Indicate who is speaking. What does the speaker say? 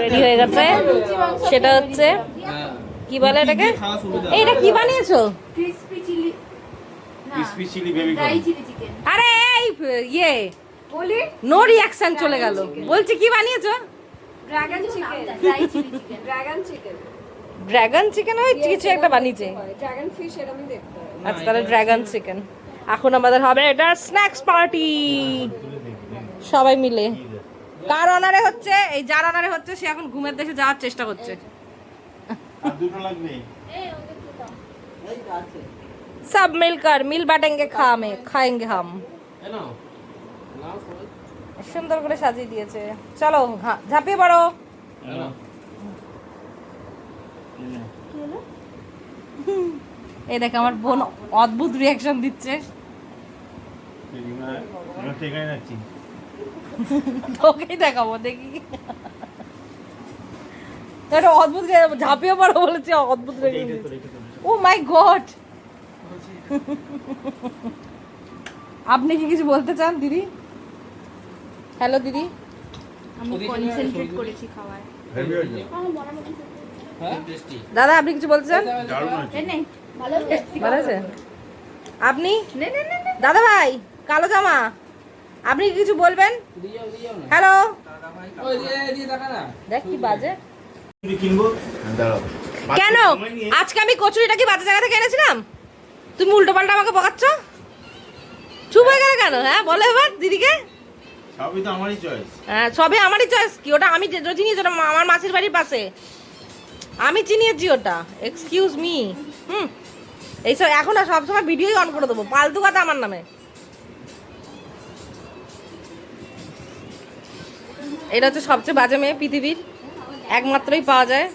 Speaker 1: Ready হয়ে গেছে, সেটা হচ্ছে কি বলে এটাকে, এইটা কি বানিয়েছো?
Speaker 2: Crispy chilli,
Speaker 3: crispy chilli baby
Speaker 2: dry
Speaker 3: corn.
Speaker 2: Chilli chicken.
Speaker 1: আরে এই ইয়ে
Speaker 2: বলি
Speaker 1: নো রিঅ্যাকশন চলে গেল, বলছি কি বানিয়েছো?
Speaker 2: Dragon chicken, dry chilli chicken, dragon chicken,
Speaker 1: dragon chicken, ওই কিছু একটা বানিয়েছে।
Speaker 2: ড্রাগন ফিশ এরকমই দেখতে হয়।
Speaker 1: আচ্ছা তাহলে ড্রাগন চিকেন। এখন আমাদের হবে এটা স্ন্যাক্স পার্টি সবাই মিলে। কার অনারে হচ্ছে? এই যার অনারে হচ্ছে সে এখন ঘুমের দেশে যাওয়ার চেষ্টা করছে।
Speaker 3: আর দুটো লাগবে।
Speaker 1: सब मिलकर मिल बांटेंगे खाएंगे हम। সুন্দর করে সাজিয়ে দিয়েছে। চলো ঝাঁপিয়ে পড়ো। এই দেখ আমার বোন অদ্ভুত রিয়াকশন দিচ্ছে। তোকেই দেখাবো, দেখি একটা অদ্ভুত ঝাঁপিয়ে পড়ো বলেছে, অদ্ভুত ও মাই গড। আপনি কি কিছু বলতে চান দিদি? হ্যালো দিদি।
Speaker 2: আমি কনসেন্ট্রেট করেছি খাওয়ায়।
Speaker 1: দাদা আপনি কিছু বলতে চান?
Speaker 2: নে ভালো
Speaker 1: ভালো আছে আপনি? দাদা ভাই কালো জামা, আপনি কি কিছু বলবেন? হ্যালো দেখ কি বাজে। কেন আজকে আমি কচুরিটা কি বাজে জায়গা থেকে এনেছিলাম? তুমি উল্টো পাল্টা আমাকে বকাচ্ছ, চুপ হয়ে গেলে কেন? হ্যাঁ বলো এবার দিদিকে।
Speaker 3: সবই তো আমারই চয়েস।
Speaker 1: হ্যাঁ সবই আমারই চয়েস কি? ওটা আমি চিনিয়েছি, ওটা আমার মাসির বাড়ির পাশে, আমি চিনিয়েছি ওটা। Excuse me. এইসব এখন আর সবসময় ভিডিওই অন করে দেবো, ফালতু কথা আমার নামে। এটা হচ্ছে সবচেয়ে বাজে মেয়ে পৃথিবীর, একমাত্রই পাওয়া যায়।